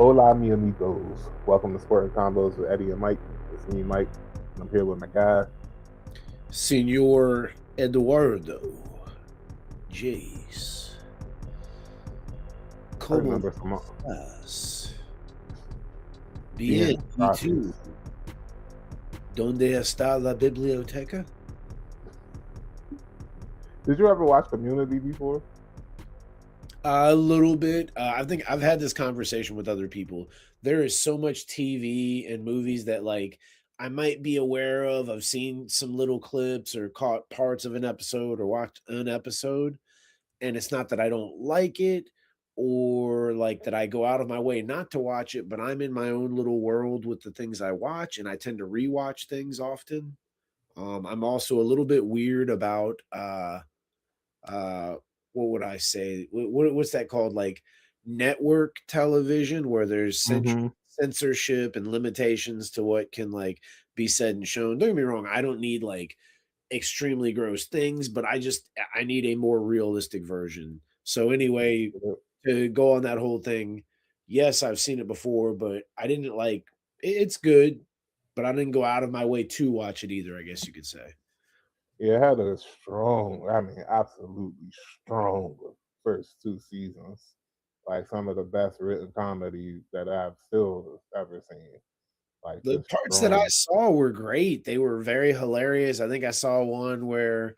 Hola, mi amigos. Welcome to Sport and Convos with Eddie and Mike. It's me, Mike, and I'm here with my guy. Senor Eduardo Jace. I ¿Cómo remember some estás? bien, Bien, ¿y tú? gracias. ¿Dónde está la biblioteca? Did you ever watch Community before? A little bit. I think I've had this conversation with other people. There is so much TV and movies that I might be aware of. I've seen some little clips or caught parts of an episode or watched an episode. And it's not that I don't like it or like that I go out of my way not to watch it, but I'm in my own little world with the things I watch, and I tend to rewatch things often. I'm also a little bit weird about uh what would I say? What's that called? Like network television where there's Mm-hmm. censorship and limitations to what can be said and shown. Don't get me wrong, I don't need extremely gross things, but I need a more realistic version. So anyway, to go on that whole thing, yes, I've seen it before, but I didn't it's good, but I didn't go out of my way to watch it either, I guess you could say. Yeah, it had a strong, absolutely strong first two seasons. Like some of the best written comedy that I've still ever seen. Like The just parts that I strong. saw were great. They were very hilarious. I think I saw one where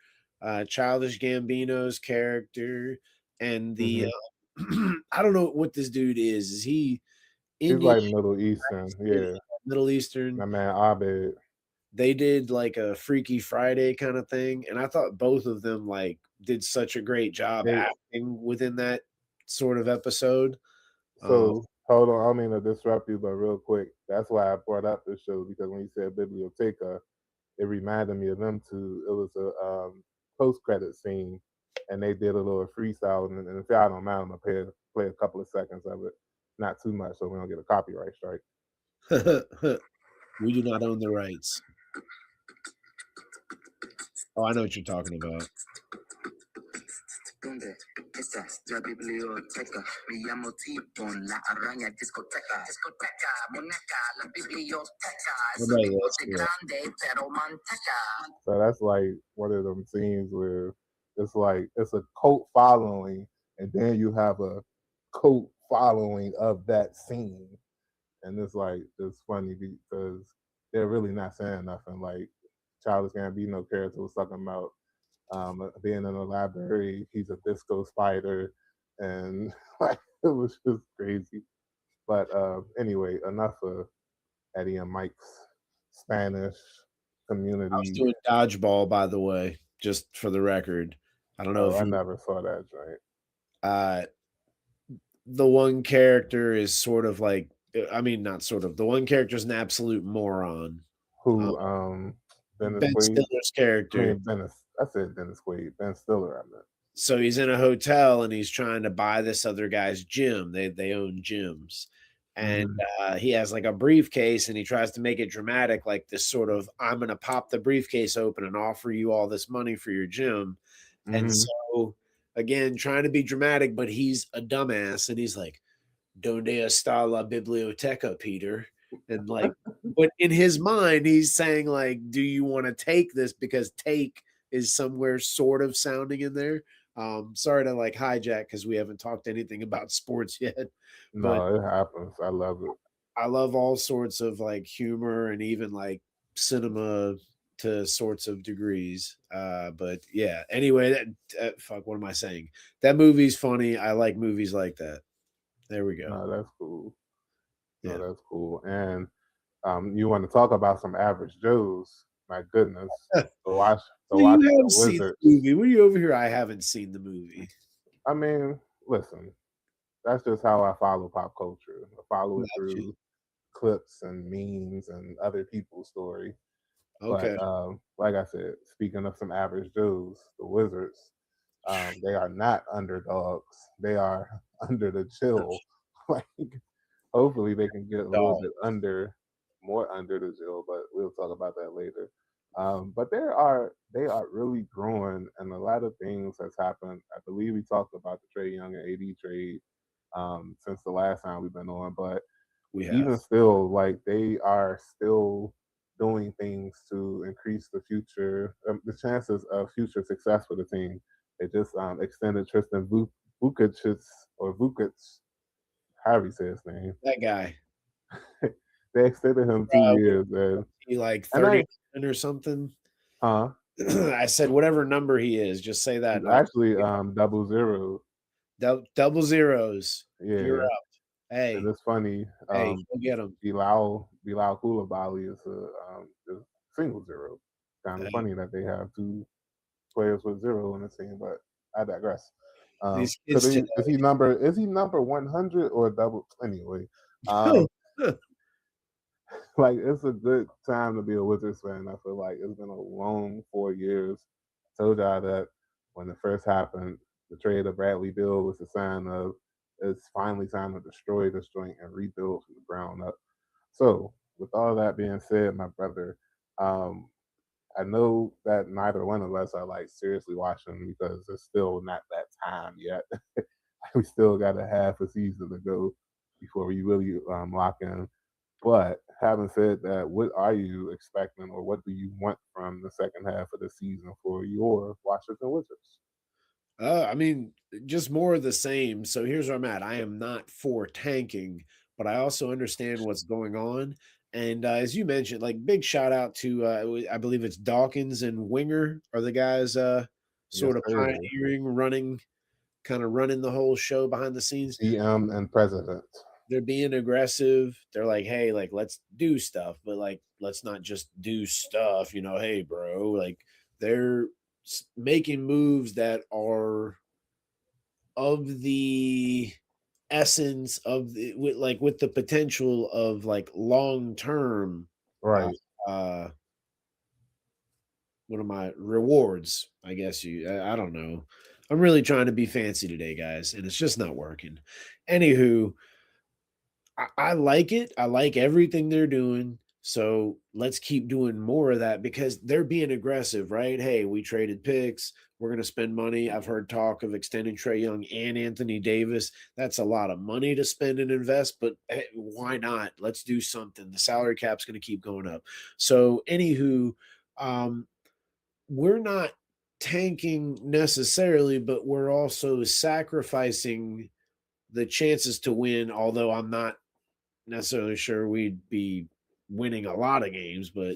Childish Gambino's character and the Hmm. I don't know what this dude is. Is he He's Indian, like Middle Eastern, yeah. Middle Eastern? My man Abed. They did like a Freaky Friday kind of thing, and I thought both of them did such a great job They acting within that sort of episode. Um, So hold on, I don't mean to disrupt you, but real quick, that's why I brought up this show because when you said Biblioteca, it reminded me of them too. It was a post credit scene, and they did a little freestyle. And if y'all don't mind, I'm gonna play a couple of seconds of it, not too much, so we don't get a copyright strike. we do not own the rights. Oh, I know what you're talking about. ¿Dónde está la biblioteca? Me llamo T-Bone, la araña discoteca. Discoteca, moneca, la biblioteca. Es un Nobody loves bigote it. grande, pero manteca. So that's like one of them scenes where it's like it's a cult following, and then you have a cult following of that scene. And it's like it's funny because they're really not saying nothing. Like Childish Gambino character was talking about being in the library. He's a disco spider, and like it was just crazy. But anyway, enough of Eddie and Mike's Spanish I was community. doing dodgeball, by the way, just for the record. I don't know Oh, if I you never saw that joint. uh the one character is sort of I mean, not sort of. The one character is an absolute moron. Um, Who Dennis Ben Quaid? Stiller's I character. mean Dennis. I said Dennis Quaid. Ben Stiller. I meant. So he's in a hotel and he's trying to buy this other guy's gym. They own gyms. And Mm-hmm. he has like a briefcase and he tries to make it dramatic, like this sort of I'm gonna pop the briefcase open and offer you all this money for your gym. And Mm-hmm. so again, trying to be dramatic, but he's a dumbass and he's like, Donde está la biblioteca, Peter? And but in his mind, he's saying, do you want to take this? Because take is somewhere sort of sounding in there. Sorry to hijack because we haven't talked anything about sports yet, but No, it happens. I love it. I love all sorts of humor and even cinema to sorts of degrees. But yeah, anyway, fuck, what am I saying? That movie's funny. I like movies like that. There we go. No, that's cool. No, Yeah. that's cool. And you want to talk about some average Joes? My goodness, to watch to Well, watch you the have seen the Wizards. movie. Were you over here? I haven't seen the movie. I mean, listen, that's just how I follow pop culture. I follow it Gotcha. through clips and memes and other people's story. But Okay. like I said, speaking of some average Joes, the Wizards, they are not underdogs. They are under the chill. Like, hopefully, they can get a little Dog. bit more under the chill, but we'll talk about that later. But they are really growing, and a lot of things has happened. I believe we talked about the Trey Young and AD trade since the last time we've been on, but We have. even still, like they are still doing things to increase the chances of future success for the team. They just extended Tristan Vukic or Vukic, however you say his name. That guy. They extended him 2 years, He like and I 39 or something. huh. I said whatever number he is, just say that. He's And actually 00. double zeros. You're Yeah, up. and Hey, it's funny. hey, go get him. Bilal Koulibaly is single zero. Kind of Hey, funny that they have two players with zero in the team, but I digress. these Could kids is he number 100 or double anyway? today. Um, like it's a good time to be a Wizards fan. I feel like it's been a long 4 years. I told y'all that when it first happened, the trade of Bradley Beal was a sign of it's finally time to destroy this joint and rebuild from the ground up. So, with all that being said, my brother, um, I know that neither one of us are like seriously watching because it's still not that time yet. We still got a half a season to go before we really lock in. But having said that, what are you expecting, or what do you want from the second half of the season for your Washington Wizards? I mean, just more of the same. So here's where I'm at. I am not for tanking, but I also understand what's going on. And as you mentioned, like big shout out to I believe it's Dawkins and Winger are the guys Yes, sort of sir. pioneering, running, kind of running the whole show behind the scenes. GM and president. They're being aggressive. They're like, hey, like let's do stuff, but like let's not just do stuff. Hey, bro, like they're making moves that are of the essence of with the potential of like long term uh Right. uh what am I rewards, I guess I don't know. I'm really trying to be fancy today, guys, and it's just not working. Anywho, I like it. I like everything they're doing. So let's keep doing more of that because they're being aggressive, right? Hey, we traded picks. We're going to spend money. I've heard talk of extending Trey Young and Anthony Davis. That's a lot of money to spend and invest, but hey, why not? Let's do something. The salary cap's going to keep going up. So, anywho, um, we're not tanking necessarily, but we're also sacrificing the chances to win, although I'm not necessarily sure we'd be winning a lot of games, but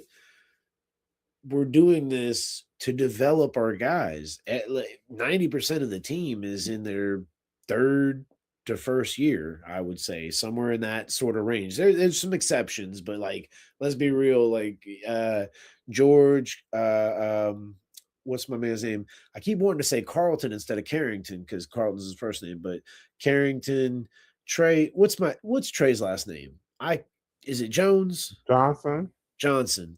we're doing this to develop our guys. 90% of the team is in their third to first year, I would say, somewhere in that sort of range. There's some exceptions, but like, let's be real. Like George, what's my man's name? I keep wanting to say Carlton instead of Carrington because Carlton's his first name, but Carrington, Trey. What's Trey's last name? Is it Jones? Johnson. Johnson.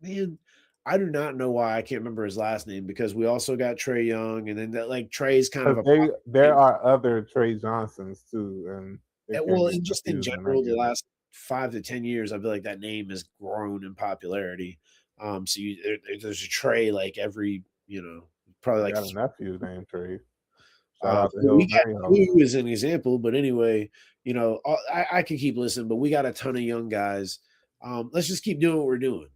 Man, I do not know why I can't remember his last name because we also got Trey Young, and then that like Trey's kind of Because a there are other Trey Johnsons too, and it can well, get and just in confusing. I general, the get it. last 5 to 10 years, I feel like that name has grown in popularity. So there's a Trey like every, probably I like got a nephew named Trey. Shout out to we Hill got Mary House. Blue as an example, but anyway, I could keep listening, but we got a ton of young guys. Let's just keep doing what we're doing.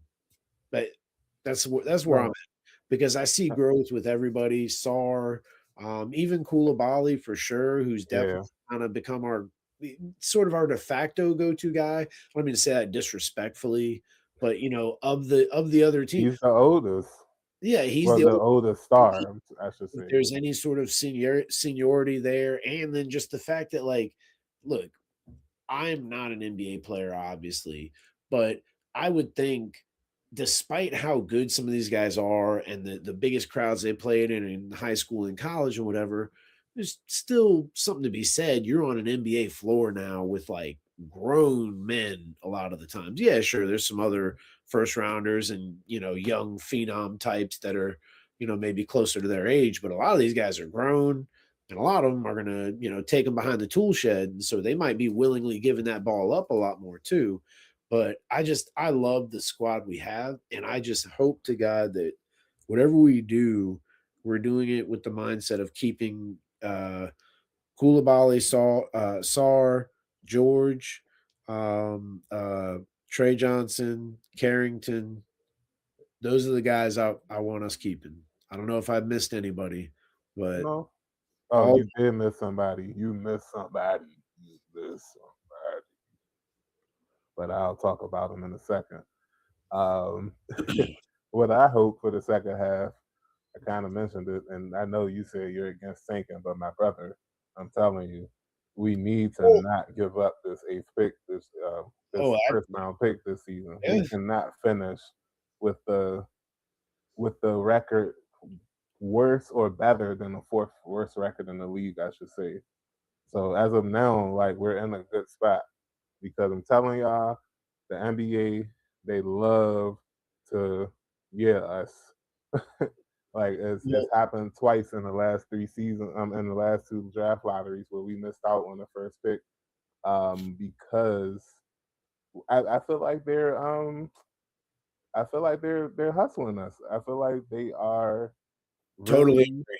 But that's where I'm Right. at because I see growth with everybody. Sar, even Koulibaly for sure, who's Yeah. definitely kind of become our sort of our de facto go-to guy. I don't mean to say that disrespectfully, but of the other team, He's the oldest. yeah, he's Well, the the old. oldest star, I should If say. there's any sort of seniority there, and then just the fact that like, look, I'm not an NBA player, obviously, but I would think, despite how good some of these guys are and the biggest crowds they played in high school and college and whatever, there's still something to be said. You're on an NBA floor now with like grown men a lot of the times. Yeah, sure, there's some other first rounders and young phenom types that are maybe closer to their age, but a lot of these guys are grown and a lot of them are going to, take them behind the tool shed. And so they might be willingly giving that ball up a lot more too. But I love the squad we have. And I just hope to God that whatever we do, we're doing it with the mindset of keeping Koulibaly, Sar, George, Trey Johnson, Carrington. Those are the guys I want us keeping. I don't know if I missed anybody, but No. Oh, all you did miss somebody. You missed somebody. You missed somebody. But I'll talk about them in a second. Um, what I hope for the second half, I kind of mentioned it, and I know you said you're against tanking, but my brother, I'm telling you, we need to oh, not give up this eighth pick, this oh, first round pick this season. yeah, We cannot finish with the record worse or better than the fourth worst record in the league, I should say. So as of now, like we're in a good spot because I'm telling y'all, the NBA they love to us. Like yeah, it's happened twice in the last three seasons, in the last two draft lotteries where we missed out on the first pick, because I feel like they're hustling us. I feel like they are totally really agree.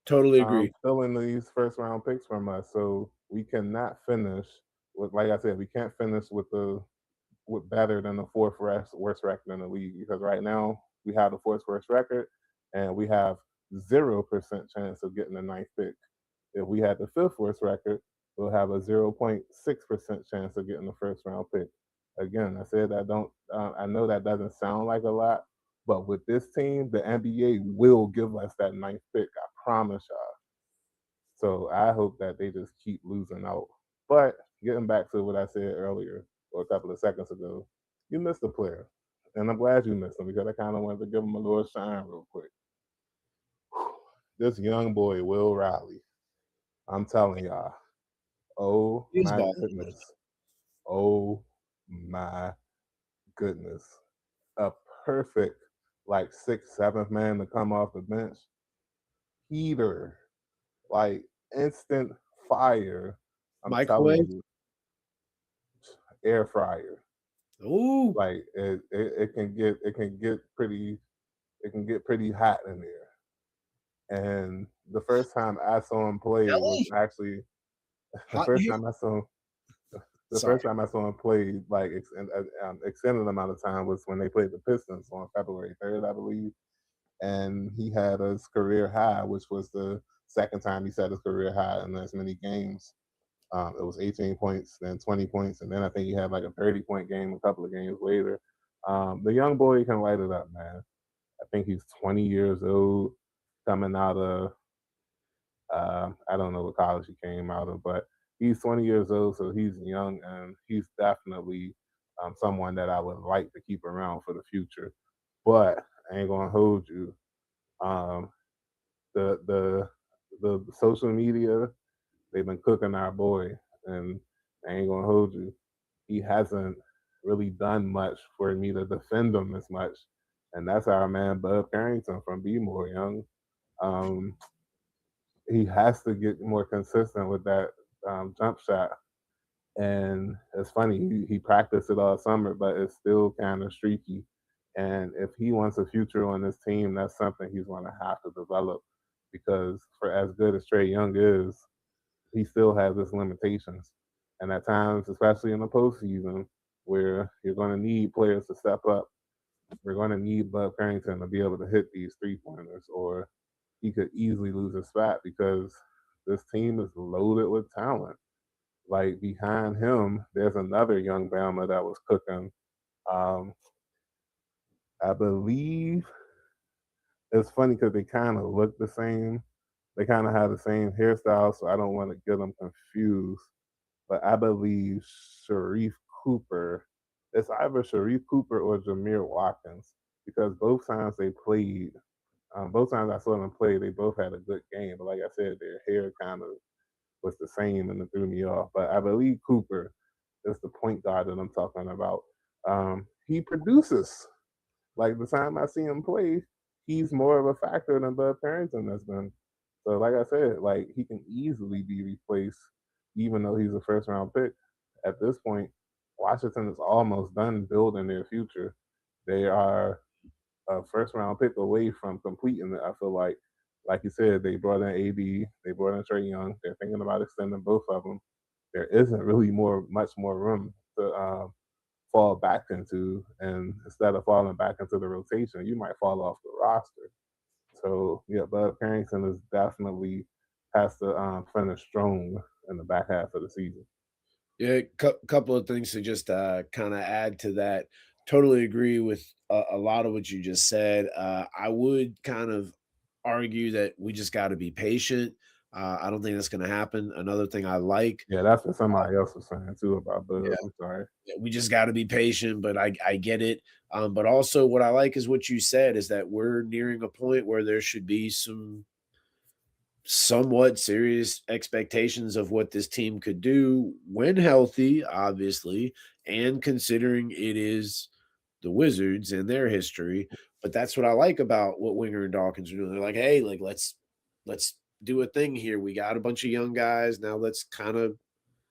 Totally agree. stealing these first round picks from us. So we cannot finish with, like I said, we can't finish with better than the fourth worst record in the league because right now we have the fourth worst record and we have 0% chance of getting the ninth pick. If we had the fifth worst record, we'll have a 0.6% chance of getting the first round pick. Again, I said I don't. I know that doesn't sound like a lot, but with this team, the NBA will give us that ninth pick. I promise y'all. So I hope that they just keep losing out. But getting back to what I said earlier or a couple of seconds ago, you missed a player. And I'm glad you missed him because I kind of wanted to give him a little shine real quick. This young boy, Will Riley, I'm telling y'all, oh He's my balling. goodness. Oh my goodness. A perfect, like, sixth, seventh man to come off the bench. Heater, like, instant fire. I'm telling Microwave. you, air fryer. Ooh, Like it can get pretty hot in there. And the first time I saw him play was Kelly. actually the Hot in first here. time I saw him. The Sorry. first time I saw him play like extended amount of time was when they played the Pistons on February 3rd, I believe, and he had his career high, which was the second time he set his career high in as many games. It was 18 points, then 20 points, and then I think he had like a 30-point game a couple of games later. The young boy can light it up, man. I think he's 20 years old, coming out of I don't know what college he came out of, but he's 20 years old, so he's young and he's definitely someone that I would like to keep around for the future. But I ain't gonna hold you. Um, the the the social media they've been cooking our boy, and I ain't gonna hold you. He hasn't really done much for me to defend him as much, and that's our man Bub Carrington from Be More Young. Um, he has to get more consistent with that jump shot. And it's funny, he practiced it all summer, but it's still kind of streaky. And if he wants a future on this team, that's something he's going to have to develop because for as good as Trey Young is, he still has his limitations. And at times, especially in the postseason, where you're going to need players to step up, we're going to need Bud Carrington to be able to hit these three pointers, or he could easily lose his spot because this team is loaded with talent. Like behind him, there's another young Bama that was cooking. Um, I believe it's funny because they kind of look the same. They kind of have the same hairstyle, so I don't want to get them confused. But I believe Sharif Cooper. It's either Sharif Cooper or Jameer Watkins because both times I saw them play, they both had a good game. But like I said, their hair kind of was the same and it threw me off. But I believe Cooper is the point guard that I'm talking about. He produces. Like the time I see him play, he's more of a factor than Bud Carrington has been. So, like I said, like he can easily be replaced, even though he's a first round pick. At this point, Washington is almost done building their future. They are a first round pick away from completing it. I feel like you said, they brought in AD, they brought in Trey Young. They're thinking about extending both of them. There isn't really much more room. to fall back into, and instead of falling back into the rotation, you might fall off the roster. So yeah, Bud Carrington is definitely has to finish strong in the back half of the season. Yeah, couple of things to just kind of add to that. Totally agree with a lot of what you just said. I would kind of argue that we just got to be patient. I don't think that's going to happen. Another thing I like, Yeah, that's what somebody else was saying too about Bud. I'm sorry. yeah, we just got to be patient, but I get it. But also, what I like is what you said is that we're nearing a point where there should be some somewhat serious expectations of what this team could do when healthy, obviously, and considering it is the Wizards and their history. But that's what I like about what Winger and Dawkins are doing. They're like, hey, like let's do a thing here. We got a bunch of young guys. Now let's kind of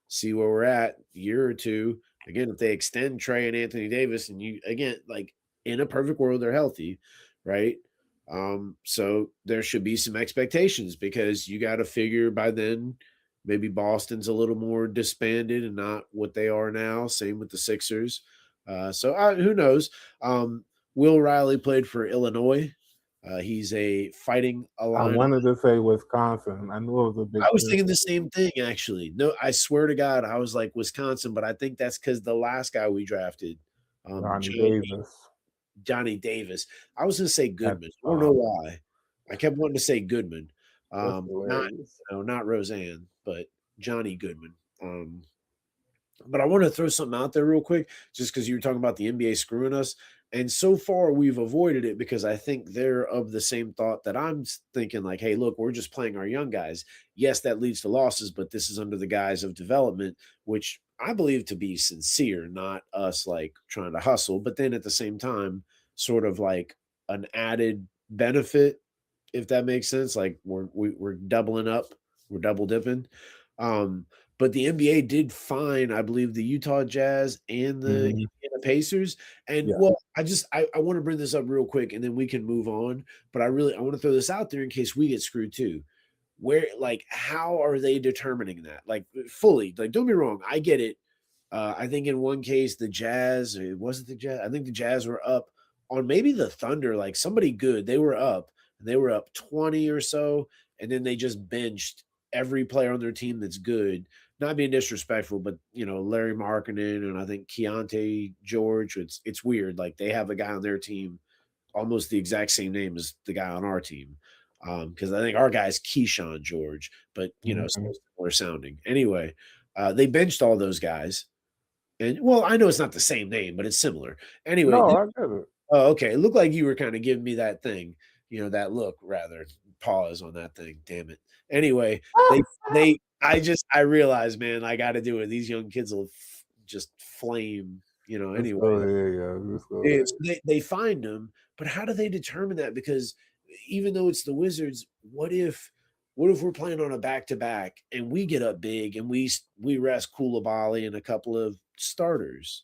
see where we're at a year or two. Again, if they extend Trey and Anthony Davis, and you again, like in a perfect world, they're healthy, right? So there should be some expectations because you got to figure by then maybe Boston's a little more disbanded and not what they are now. Same with the Sixers. Who knows? Will Riley played for Illinois. He's a fighting I Illini. wanted to say Wisconsin. I knew it was a big I was thinking the difference. same thing, actually. No, I swear to God, I was like Wisconsin, but I think that's because the last guy we drafted, Ronnie Davis. Johnny Davis. I was going to say That's Goodman. I don't know why. I kept wanting to say Goodman. that's Not hilarious. not Roseanne, but Johnny Goodman. But I want to throw something out there real quick, just because you were talking about the NBA screwing us. And so far, we've avoided it because I think they're of the same thought that I'm thinking, like, hey, look, we're just playing our young guys. Yes, that leads to losses, but this is under the guise of development, which I believe to be sincere, not us like trying to hustle, but then at the same time, sort of like an added benefit, if that makes sense. Like we're doubling up, we're double dipping. But the NBA did fine, I believe, the Utah Jazz and the Mhm. Indiana Pacers. And Yeah. well, I want to bring this up real quick and then we can move on. But I want to throw this out there in case we get screwed too. Where like how are they determining that? Like fully, like don't be wrong, I get it. I think in one case the Jazz, it wasn't the Jazz. I think the Jazz were up on maybe the Thunder, like somebody good. They were up and they were up 20 or so, and then they just benched every player on their team that's good. Not being disrespectful, but Larry Markkinen and I think Keontae George. It's weird. Like they have a guy on their team almost the exact same name as the guy on our team. Because I think our guy's Keyshawn George, but so Mhm. similar sounding. Anyway, they benched all those guys. And well, I know it's not the same name, but it's similar. Anyway, No, I get it. oh, okay. It looked like you were kind of giving me that thing, that look rather. Pause on that thing. Damn it. Anyway, I realized, man, I got to do it. These young kids will just flame, Let's anyway. go ahead, yeah. Let's go Yeah, ahead. so they find him, but how do they determine that? Because even though it's the Wizards, what if we're playing on a back to back and we get up big and we rest Koulibaly and a couple of starters?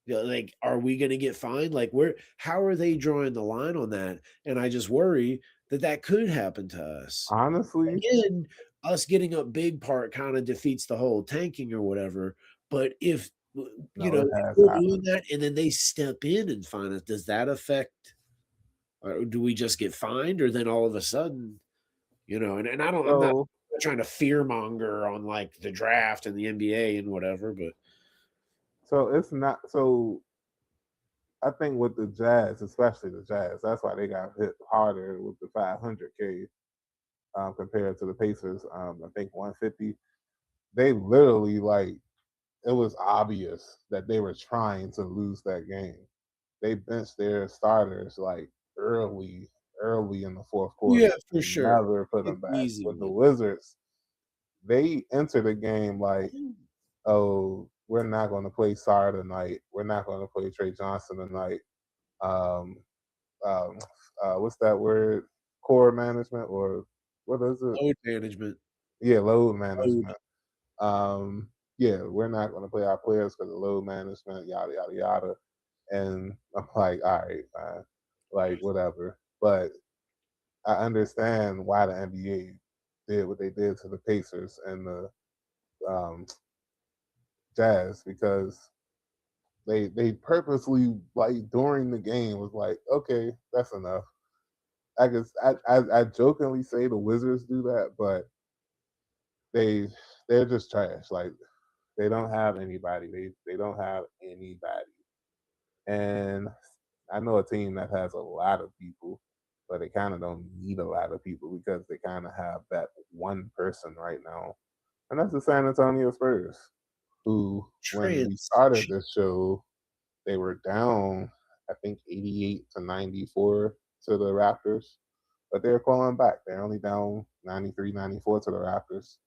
Like, are we going to get fined? Like, how are they drawing the line on that? And I just worry that that could happen to us. Honestly, Again, us getting up big part kind of defeats the whole tanking or whatever. But no, it if has we're doing happened. that and then they step in and fine us, does that affect, or do we just get fined, or then all of a sudden, and I'm not So trying to fear monger on like the draft and the NBA and whatever, but so it's not so I think with the Jazz, especially the Jazz, that's why they got hit harder with the 500K compared to the Pacers. I think 150. They literally like it was obvious that they were trying to lose that game. They benched their starters like early in the fourth yeah, quarter for and sure. never put them It's back. easy With the one. Wizards, they entered the game like, oh, we're not going to play Sar tonight. We're not going to play Trey Johnson tonight. Um, um, what's that word? Core management or what is it? Load management. Yeah, load Load. management. Yeah, we're not going to play our players because of load management, yada yada yada. And I'm like, all right, fine, like whatever. But I understand why the NBA did what they did to the Pacers and the um, Jazz because they purposely like during the game was like, okay, that's enough. I guess I jokingly say the Wizards do that, but they they're just trash. Like they don't have anybody. They don't have anybody. And I know a team that has a lot of people, but they kind of don't need a lot of people because they kind of have that one person right now, and that's the San Antonio Spurs, who when we started Transition. this show, they were down, I think 88 to 94 to the Raptors, but they're calling back. They're only down 93, 94 to the Raptors,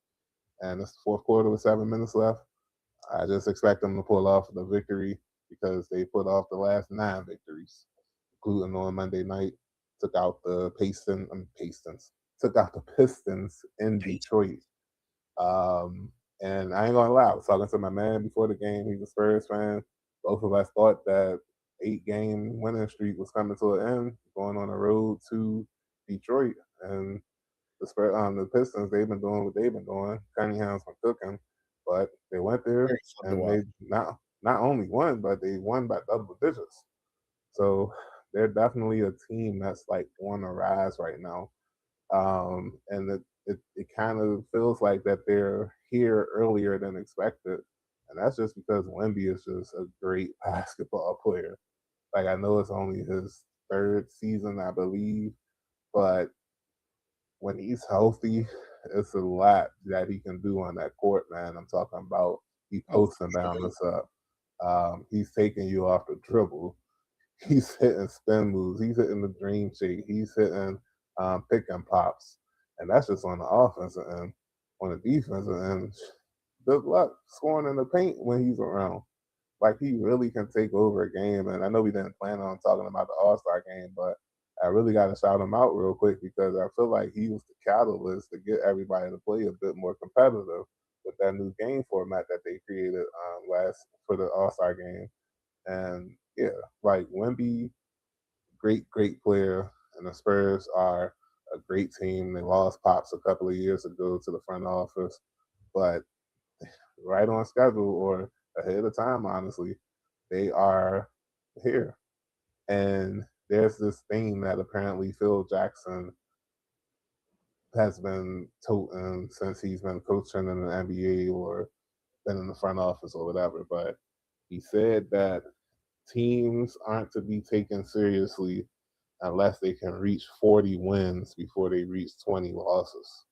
and it's the fourth quarter with 7 minutes left. I just expect them to pull off the victory because they put off the last 9 victories, including on Monday night. Took out the Pistons. Took out the Pistons in Detroit. And I ain't gonna lie, I was talking to my man before the game. He's a Spurs fan. Both of us thought that 8-game winning streak was coming to an end, going on the road to Detroit. And the Pistons, they've been doing what they've been doing. Cunningham's been cooking, but they went there Very fun to and watch. they not only won, but they won by double digits. So they're definitely a team that's like on the rise right now. And it kind of feels like that they're here earlier than expected. And that's just because Wemby is just a great basketball player. Like I know it's only his third season, I believe, but when he's healthy, it's a lot that he can do on that court, man. I'm talking about he Oh, for posting down sure. us up. He's taking you off the dribble. He's hitting spin moves. He's hitting the dream shake. He's hitting pick and pops. And that's just on the offensive end. On the defensive end, good luck scoring in the paint when he's around. Like he really can take over a game. And I know we didn't plan on talking about the All Star game, but I really got to shout him out real quick because I feel like he was the catalyst to get everybody to play a bit more competitive with that new game format that they created last for the All Star game. And yeah, like Wemby, great player, and the Spurs are a great team. They lost Pops a couple of years ago to the front office, but right on schedule or ahead of time, honestly, they are here. And there's this thing that apparently Phil Jackson has been toting since he's been coaching in the NBA or been in the front office or whatever. But he said that teams aren't to be taken seriously unless they can reach 40 wins before they reach 20 losses.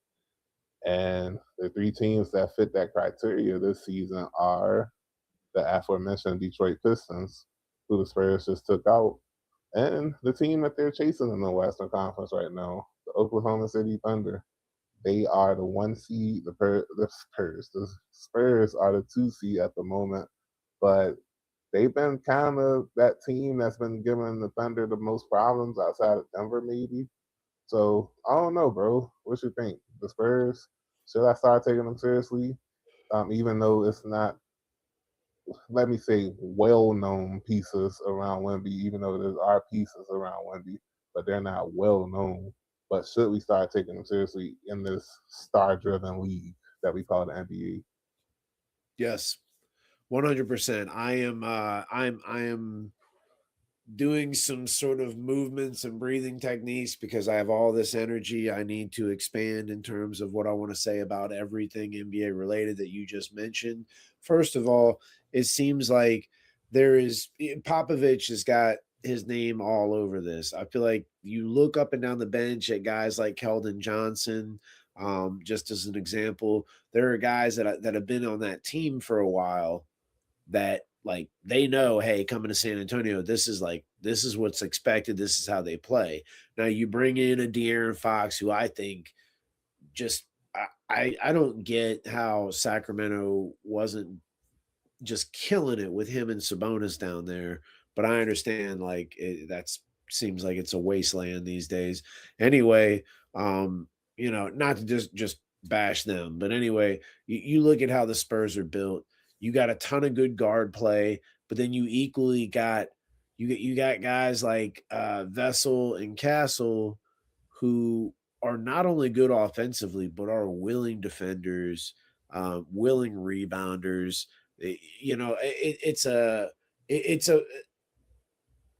And the three teams that fit that criteria this season are the aforementioned Detroit Pistons, who the Spurs just took out, and the team that they're chasing in the Western Conference right now, the Oklahoma City Thunder. They are the 1 seed. The Spurs are the 2 seed at the moment, but they've been kind of that team that's been giving the Thunder the most problems outside of Denver, maybe. So I don't know, bro. What you think? The Spurs? Should I start taking them seriously? Even though it's not, let me say, well-known pieces around Wemby, even though there are pieces around Wemby, but they're not well-known. But should we start taking them seriously in this star-driven league that we call the NBA? Yes, 100%. I am doing some sort of movements and breathing techniques because I have all this energy I need to expand in terms of what I want to say about everything NBA related that you just mentioned. First of all, it seems like Popovich has got his name all over this. I feel like you look up and down the bench at guys like Keldon Johnson, just as an example. There are guys that have been on that team for a while that like they know, hey, coming to San Antonio, this is what's expected. This is how they play. Now you bring in a De'Aaron Fox, who I think just I don't get how Sacramento wasn't just killing it with him and Sabonis down there. But I understand that's seems like it's a wasteland these days. Anyway, not to just bash them, but anyway, you look at how the Spurs are built. You got a ton of good guard play, but then you equally got you got guys like Vessel and Castle who are not only good offensively but are willing defenders, willing rebounders. It's a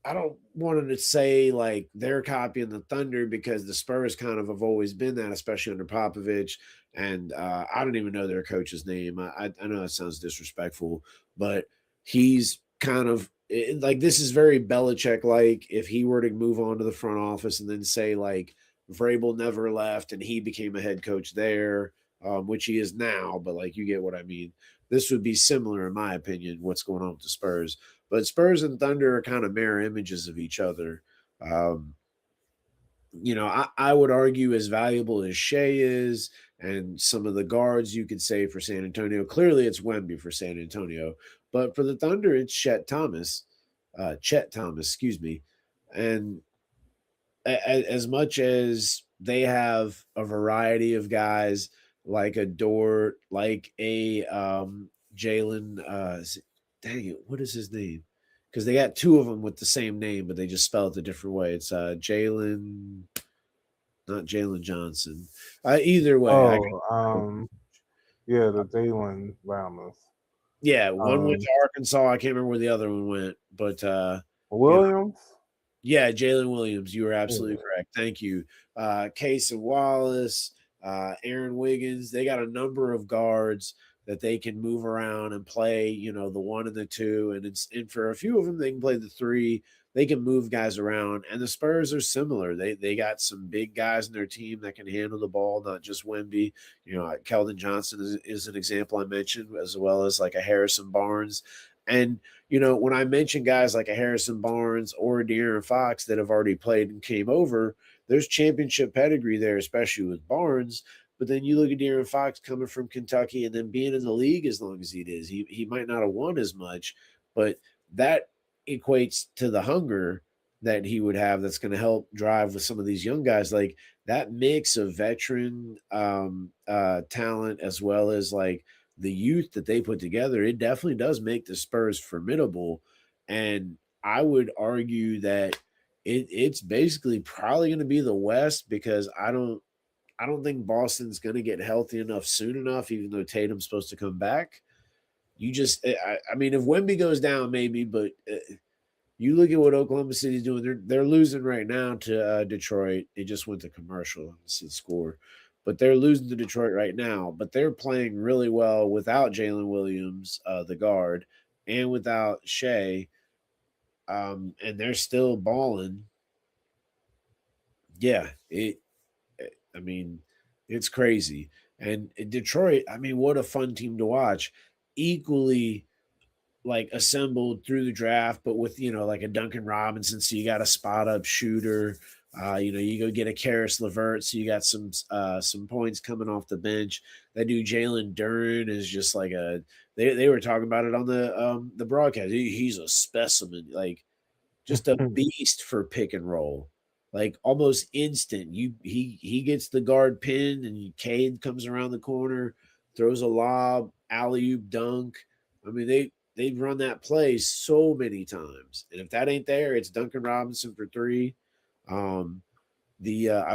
I don't want to say like they're copying the Thunder because the Spurs kind of have always been that, especially under Popovich. And I don't even know their coach's name. I know that sounds disrespectful, but he's kind of like this is very Belichick like. If he were to move on to the front office and then say like Vrabel never left and he became a head coach there, which he is now, but like you get what I mean. This would be similar, in my opinion, what's going on with the Spurs. But Spurs and Thunder are kind of mirror images of each other. Um, I would argue as valuable as Shea is and some of the guards you could say for San Antonio. Clearly, it's Wemby for San Antonio, but for the Thunder, it's Chet Thomas, excuse me. And as much as they have a variety of guys like a Dort, like a Jalen, dang it, what is his name? Because they got two of them with the same name, but they just spell it a different way. It's Jalen, not Jalen Johnson. Either way, Yeah, the Jalen Lamas. yeah, one went to Arkansas. I can't remember where the other one went, but Williams. Yeah, Jalen Williams. You were absolutely correct. Thank you. Case and Wallace, Aaron Wiggins. They got a number of guards that they can move around and play, the one and the two. And for a few of them, they can play the three. They can move guys around. And the Spurs are similar. They got some big guys in their team that can handle the ball, not just Wemby. Keldon Johnson is an example I mentioned, as well as like a Harrison Barnes. And when I mention guys like a Harrison Barnes or a De'Aaron Fox that have already played and came over, there's championship pedigree there, especially with Barnes. But then you look at De'Aaron Fox coming from Kentucky and then being in the league as long as he is. He might not have won as much, but that equates to the hunger that he would have that's going to help drive with some of these young guys. Like that mix of veteran talent as well as like the youth that they put together, it definitely does make the Spurs formidable. And I would argue that it's basically probably going to be the West because I don't think Boston's going to get healthy enough soon enough, even though Tatum's supposed to come back. I mean, if Wemby goes down, maybe, but you look at what Oklahoma City's doing. They're losing right now to Detroit. It just went to commercial. It's the score. But they're losing to Detroit right now. But they're playing really well without Jalen Williams, the guard, and without Shea. And they're still balling. Yeah, I mean, it's crazy. And Detroit, I mean, what a fun team to watch. Equally like assembled through the draft, but with like a Duncan Robinson, so you got a spot up shooter. You go get a Karis LeVert, so you got some points coming off the bench. That dude Jalen Duren is just like they were talking about it on the broadcast. He's a specimen, like just a beast for pick and roll. Like almost instant. He gets the guard pinned and Cade comes around the corner, throws a lob, alley-oop dunk. I mean, they've run that play so many times. And if that ain't there, it's Duncan Robinson for three. I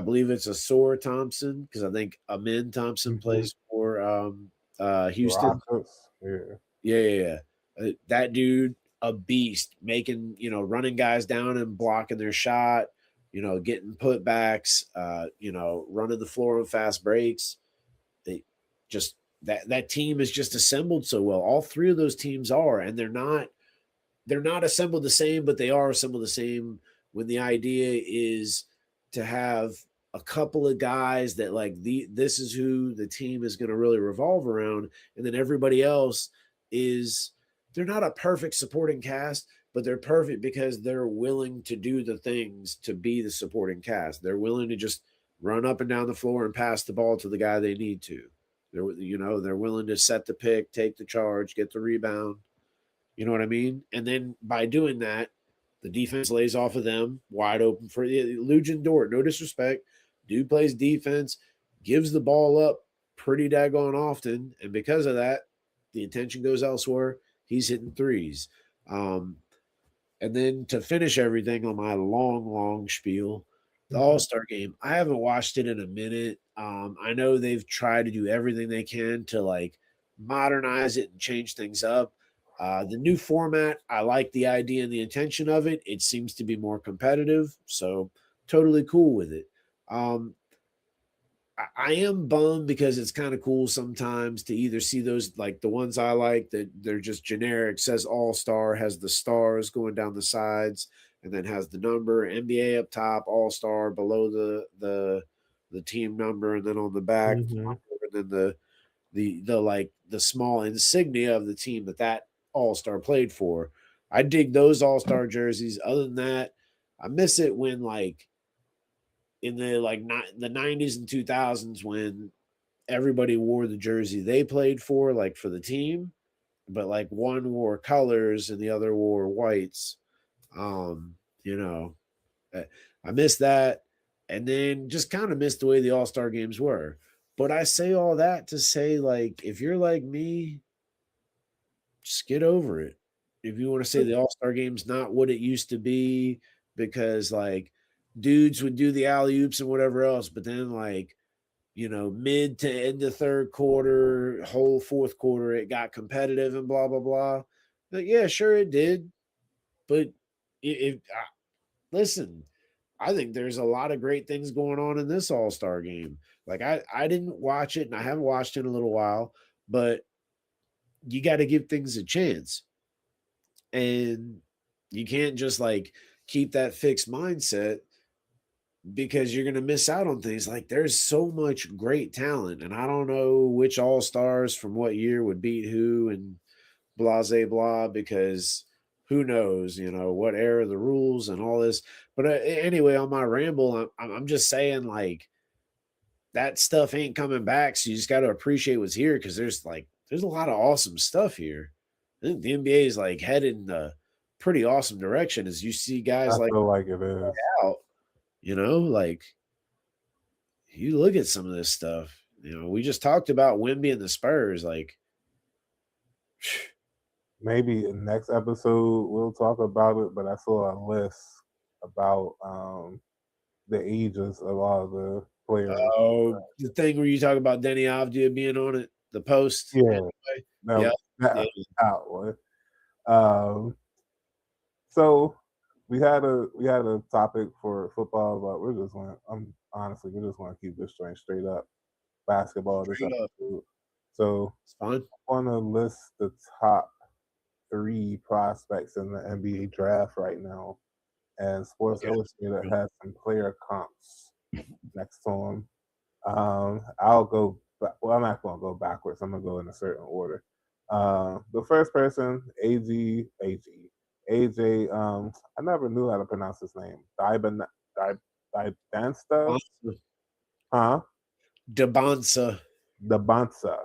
believe it's Asor Thompson because I think Amin Thompson plays for Houston. Yeah. That dude, a beast, making running guys down and blocking their shot. Getting putbacks. Running the floor on fast breaks. They just that team is just assembled so well. All three of those teams are, and they're not assembled the same, but they are assembled the same when the idea is to have a couple of guys that this is who the team is going to really revolve around, and then everybody else they're not a perfect supporting cast, but they're perfect because they're willing to do the things to be the supporting cast. They're willing to just run up and down the floor and pass the ball to the guy they need to. They're willing to set the pick, take the charge, get the rebound. You know what I mean? And then by doing that, the defense lays off of them wide open for Lujan Dort. No disrespect. Dude plays defense, gives the ball up pretty daggone often. And because of that, the attention goes elsewhere. He's hitting threes. And then to finish everything on my long spiel, the All-Star game, I haven't watched it in a minute. I know they've tried to do everything they can to modernize it and change things up. The new format, I like the idea and the intention of it. It seems to be more competitive, so totally cool with it. Um, I am bummed because it's kind of cool sometimes to either see those like the ones I like that they're just generic, says All Star, has the stars going down the sides, and then has the number NBA up top, All Star below the team number, and then on the back, Mm-hmm. and then the like the small insignia of the team that All Star played for. I dig those All Star jerseys. Other than that, I miss it when like in the 90s and 2000s when everybody wore the jersey they played for, like for the team, but like one wore colors and the other wore whites. Um, you know, I, I miss that, and then just kind of miss the way the All Star games were. But I say all that to say, like, if you're like me, just get over it. If you want to say the All Star game's not what it used to be, because like dudes would do the alley oops and whatever else, but then like mid to end of third quarter, whole fourth quarter, it got competitive and blah blah blah. But yeah, sure it did. But if listen, I think there's a lot of great things going on in this All Star game. Like I didn't watch it and I haven't watched it in a little while, but you got to give things a chance, and you can't just like keep that fixed mindset because you're going to miss out on things. Like there's so much great talent, and I don't know which all stars from what year would beat who and blah blah blah, because who knows, what era the rules and all this. But anyway, on my ramble, I'm just saying like that stuff ain't coming back, so you just got to appreciate what's here, because there's a lot of awesome stuff here. I think the NBA is like headed in a pretty awesome direction as you see I guys like feel like it is. out. Like you look at some of this stuff. We just talked about Wemby and the Spurs. Like, Maybe in next episode we'll talk about it, but I saw a list about the ages of all the players. oh, the thing where you talk about Denny Avdia being on it, the post. Yeah, Yeah, no, yeah. that one. Um, so we had a topic for football, but we're just going. I'm honestly, we're just going to keep this joint straight up basketball this Straight up. episode. So It's fun. I want to list the top 3 prospects in the NBA draft right now, and Sports Okay. Illustrated has some player comps next to them. I'll go. Well, I'm not going to go backwards. I'm going to go in a certain order. The first person, AJ. I never knew how to pronounce his name. Dynastbana. Huh? Dybantsa. Dybantsa.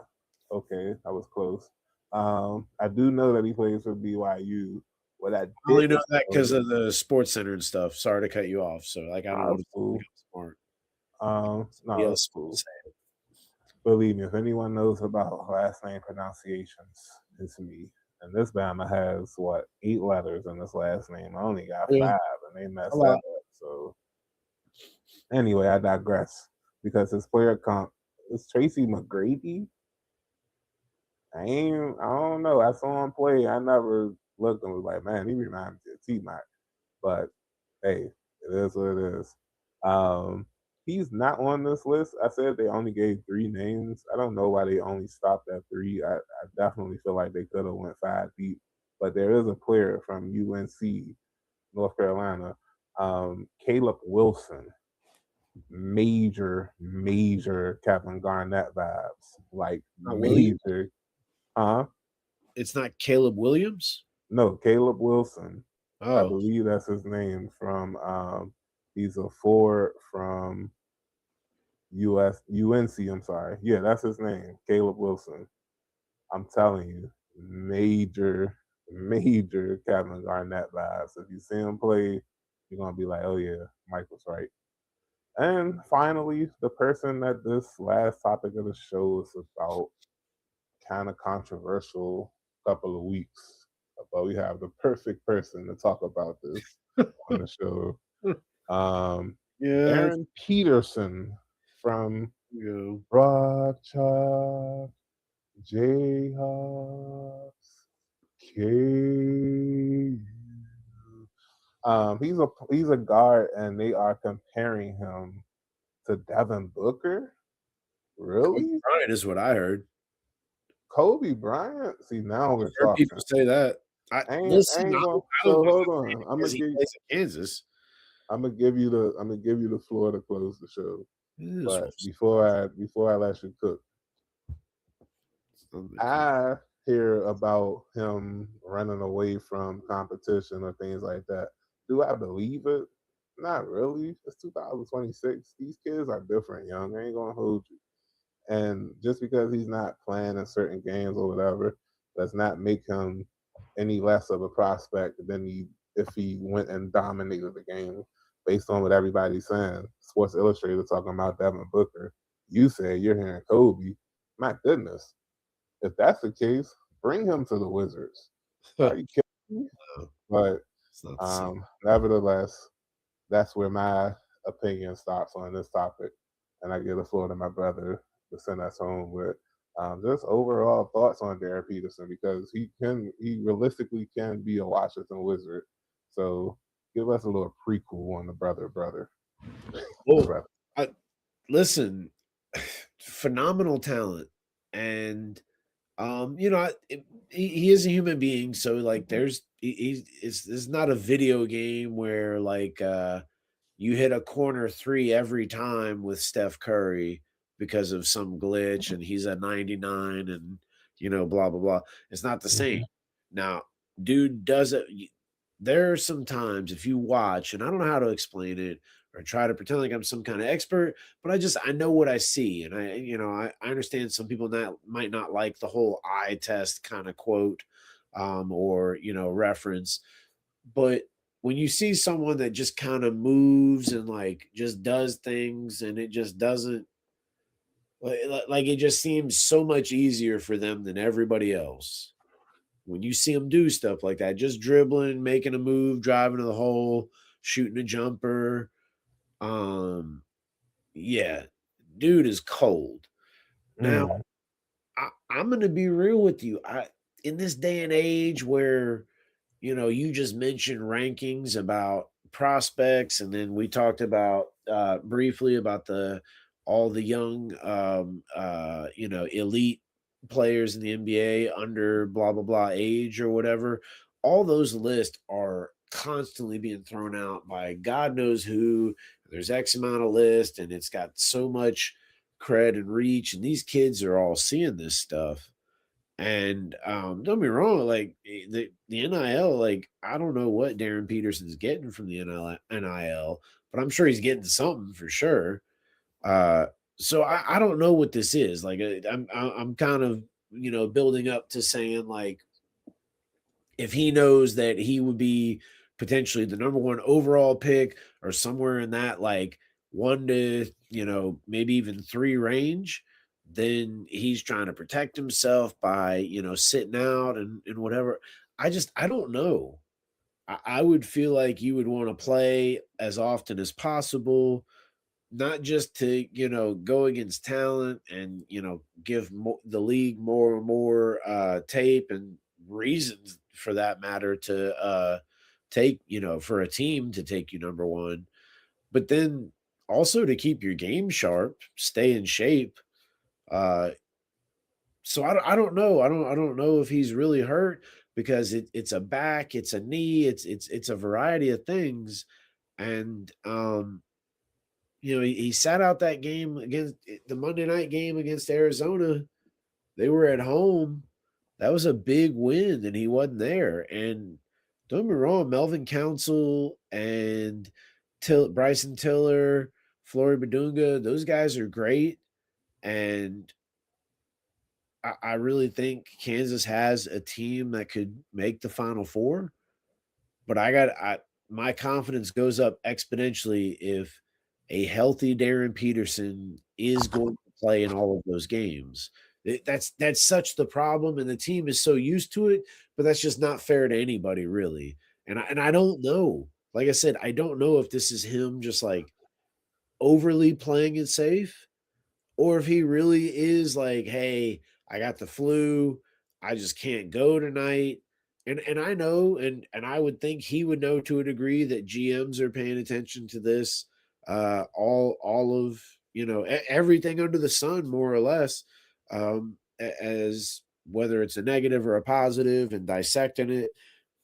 Okay, that was close. I do know that he plays for BYU. What I I only know didn't that because know, of the Sports Center and stuff. Sorry to cut you off. So, like, I don't want that's to cool. become smart. No, Yeah, that's cool. Believe me, if anyone knows about last name pronunciations, it's me. And this Bama has 8 letters in this last name. I only got 5, and they messed that up. So anyway, I digress because his player comp is Tracy McGrady. I don't know. I saw him play. I never looked and was like, man, he reminds me of T-Mac. But hey, it is what it is. He's not on this list. I said they only gave 3 names. I don't know why they only stopped at 3. I definitely feel like they could have went 5 deep. But there is a player from UNC, North Carolina, Caleb Wilson. Major Kevin Garnett vibes. Like major. Huh? It's not Caleb Williams? No, Caleb Wilson. I Oh, believe that's his name from he's a forward from UNC, I'm sorry. Yeah, that's his name, Caleb Wilson. I'm telling you, major Kevin Garnett vibes. If you see him play, you're gonna be like, oh yeah, Mike was right. And finally, the person that this last topic of the show is about, kind of controversial couple of weeks, but we have the perfect person to talk about this on the show. yeah. Darryn Peterson from You Broad Chalk, J He's a guard, and they are comparing him to Devin Booker. Kobe Really, Bryant is what I heard. Kobe Bryant? See, now we're I've heard people talking. say that. I I listen. ain't going. I don't So know hold on. because he plays in Kansas. I'm gonna give you the floor to close the show. Yes, But before I let you cook, I hear about him running away from competition or things like that. Do I believe it? Not really. It's 2026. These kids are different, young. I ain't gonna hold you. And just because he's not playing in certain games or whatever, does not make him any less of a prospect than he if he went and dominated the game based on what everybody's saying. Sports Illustrated talking about Devin Booker. You say you're hearing Kobe. My goodness. If that's the case, bring him to the Wizards. Are you kidding me? No, But it's not the same. nevertheless, that's where my opinion stops on this topic. And I give the floor to my brother to send us home with just overall thoughts on Darryn Peterson because he realistically can be a Washington Wizard. So give us a little prequel on the brother. The Well, brother. I, listen, phenomenal talent, and he is a human being, so like it's not a video game where like you hit a corner three every time with Steph Curry because of some glitch and he's a 99 and blah blah blah. It's not the same. Mhm. Now, dude does it. There are some times if you watch, and I don't know how to explain it or try to pretend like I'm some kind of expert, but I know what I see, and I understand some people that might not like the whole eye test kind of quote, or reference, but when you see someone that just kind of moves and like just does things and it just doesn't like it just seems so much easier for them than everybody else. When you see them do stuff like that, just dribbling, making a move, driving to the hole, shooting a jumper, um, yeah, dude is cold. Now, Mm. I'm gonna be real with you. I In this day and age where you just mentioned rankings about prospects, and then we talked about briefly about the all the young elite players in the NBA under blah blah blah age or whatever. All those lists are constantly being thrown out by God knows who. There's X amount of list, and it's got so much cred and reach, and these kids are all seeing this stuff. And don't be wrong, like the NIL, like I don't know what Darryn Peterson's getting from the NIL, but I'm sure he's getting something for sure. Uh, so I don't know what this is. Like I'm kind of building up to saying like if he knows that he would be potentially the number one overall pick or somewhere in that like one to maybe even three range, then he's trying to protect himself by sitting out and whatever. I don't know. I would feel like you would want to play as often as possible, not just to go against talent and give the league more and more tape and reasons for that matter to take for a team to take you number one, but then also to keep your game sharp, stay in shape. uh so I don't know. I don't know if he's really hurt because it's a back, it's a knee, it's a variety of things. And he sat out that game against the Monday night game against Arizona. They were at home. That was a big win, and he wasn't there. And don't get me wrong, Melvin Council and Bryson Tiller, Flory Badunga, those guys are great. And I really think Kansas has a team that could make the Final Four. But my confidence goes up exponentially if a healthy Darryn Peterson is going to play in all of those games. That's such the problem, and the team is so used to it, but that's just not fair to anybody, really. And I don't know. Like I said, I don't know if this is him just like overly playing it safe, or if he really is like, hey, I got the flu, I just can't go tonight. And I know, and I would think he would know to a degree that GMs are paying attention to this. All of everything under the sun, more or less, as whether it's a negative or a positive, and dissecting it.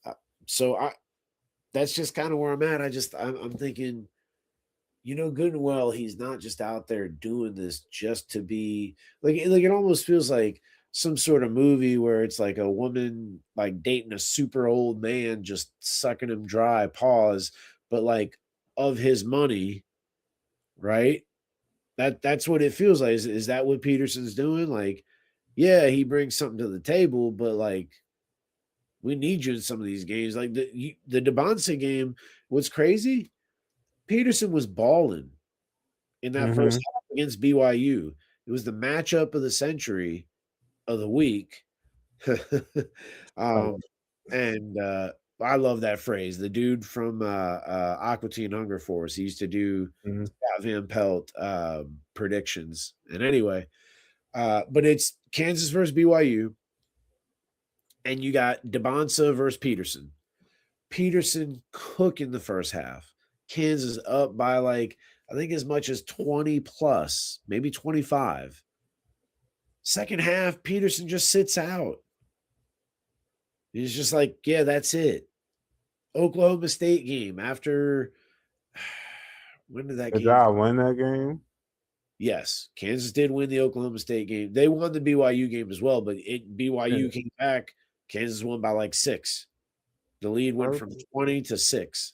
Uh, so that's just kind of where I'm at. I'm thinking, good and well, he's not just out there doing this just to be like it almost feels like some sort of movie where it's like a woman like dating a super old man just sucking him dry, pause, but like of his money, right? That's what it feels like. Is that what Peterson's doing? Like, yeah, he brings something to the table, but like we need you in some of these games. Like the Dybala game, what's crazy? Peterson was balling in that first Mm-hmm. half against BYU. It was the matchup of the century of the week. Right. um, and I love that phrase. The dude from Aqua Teen Hunger Force, he used to do Mm-hmm. Scott Van Pelt predictions. And anyway, but it's Kansas versus BYU, and you got Dybala versus Peterson. Peterson cooking the first half. Kansas up by like I think as much as 20 plus, maybe 25. Second half, Peterson just sits out. He's just like, yeah, that's it. Oklahoma State game after when did that Did game? y'all win that game? Yes, Kansas did win the Oklahoma State game. They won the BYU game as well, but BYU Yeah. came back. Kansas won by like 6. The lead went from Okay. 20 to 6.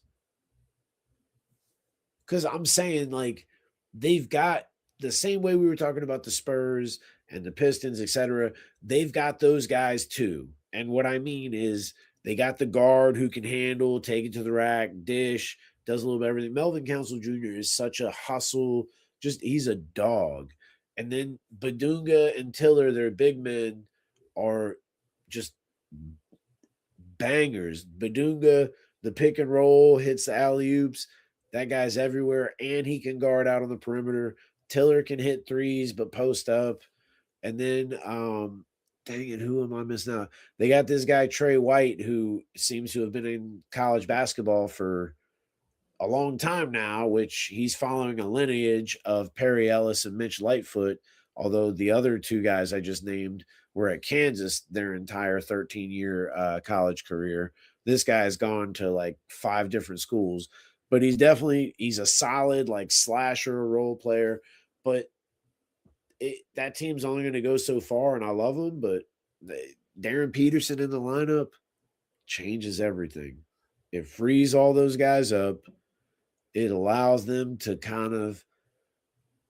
Because I'm saying, like, they've got the same way we were talking about the Spurs and the Pistons, etc. They've got those guys too. And what I mean is they got the guard who can handle, take it to the rack, dish, does a little bit of everything. Melvin Council Jr. is such a hustle, just he's a dog. And then Badunga and Tiller, their big men, are just bangers. Badunga, the pick and roll, hits the alley oops. That guy's everywhere, and he can guard out on the perimeter. Tiller can hit threes, but post up. And then, dang it, who am I missing out? They got this guy Trey White, who seems to have been in college basketball for a long time now, which he's following a lineage of Perry Ellis and Mitch Lightfoot. Although the other two guys I just named were at Kansas their entire 13-year college career. This guy's gone to like 5 different schools, but he's a solid like slasher role player. But that team's only going to go so far, and I love him. But Darryn Peterson in the lineup changes everything. It frees all those guys up. It allows them to kind of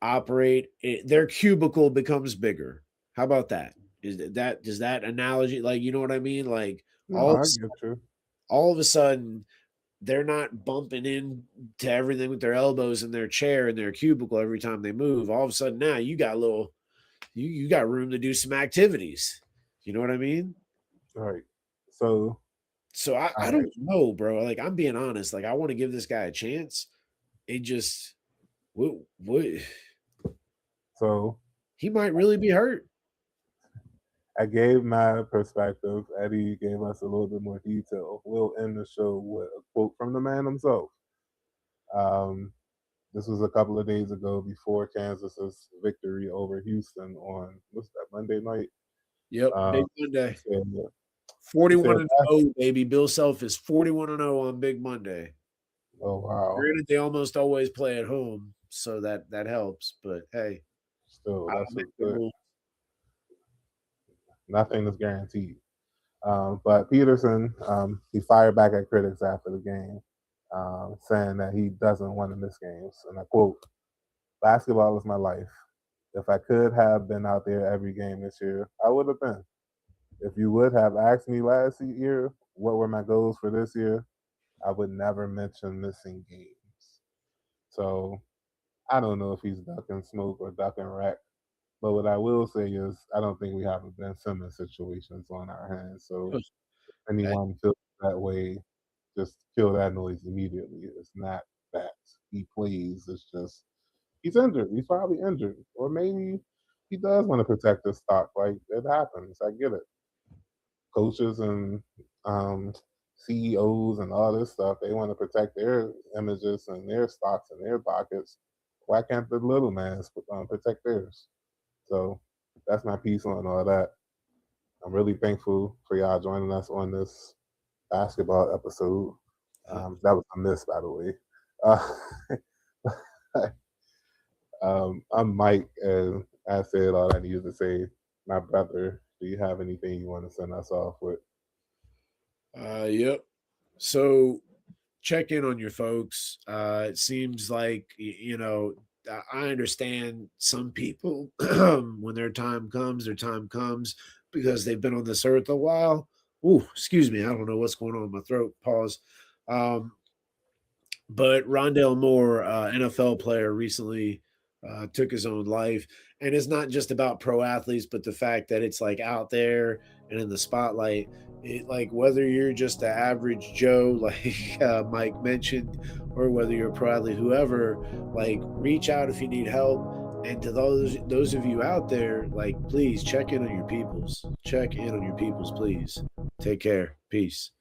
operate. Their cubicle becomes bigger. How about that? Does that analogy, like, you know what I mean? Like No, I get you. all of a sudden they're not bumping into everything with their elbows in their chair in their cubicle every time they move. All of a sudden now you got room to do some activities. You know what I mean? All right. So, So I all don't right. know, bro. Like, I'm being honest. Like, I want to give this guy a chance. It just what So he might really be hurt. I gave my perspective. Eddie gave us a little bit more detail. We'll end the show with a quote from the man himself. Um, this was a couple of days ago before Kansas's victory over Houston on what's that Monday night. Yep, Big Um, Monday. he said, he 41 said, and 0, baby. Bill Self is 41 and 0 on Big Monday. "Oh wow, Granted, they almost always play at home, so that helps. But hey, still I that's make a the good. rules. Nothing is guaranteed." But Peterson, he fired back at critics after the game, saying that he doesn't want to miss games. And I quote, "Basketball is my life. If I could have been out there every game this year, I would have been. If you would have asked me last year what were my goals for this year, I would never mention missing games." So I don't know if he's ducking smoke or ducking rack. But what I will say is, I don't think we have a Ben Simmons situations on our hands. So That- anyone feels that way, just kill that noise immediately. It's not that he plays. It's just he's injured. He's probably injured, or maybe he does want to protect his stock. Like it happens. I get it. Coaches and CEOs and all this stuff. They want to protect their images and their stocks and their pockets. Why can't the little man protect theirs? So that's my piece on all that. I'm really thankful for y'all joining us on this basketball episode. That was a miss, by the way. I'm Mike, and I said all I needed to say. My brother, do you have anything you want to send us off with? Yep. So check in on your folks. It seems like, I understand some people when their time comes because they've been on this earth a while. Ooh, excuse me. I don't know what's going on in my throat. Pause. But Rondale Moore, NFL player, recently took his own life. And it's not just about pro athletes, but the fact that it's like out there and in the spotlight. Like whether you're just the average Joe, like Mike mentioned, or whether you're a pro athlete, whoever, like reach out if you need help. And to those of you out there, like please check in on your peoples. Check in on your peoples, please. Take care. Peace.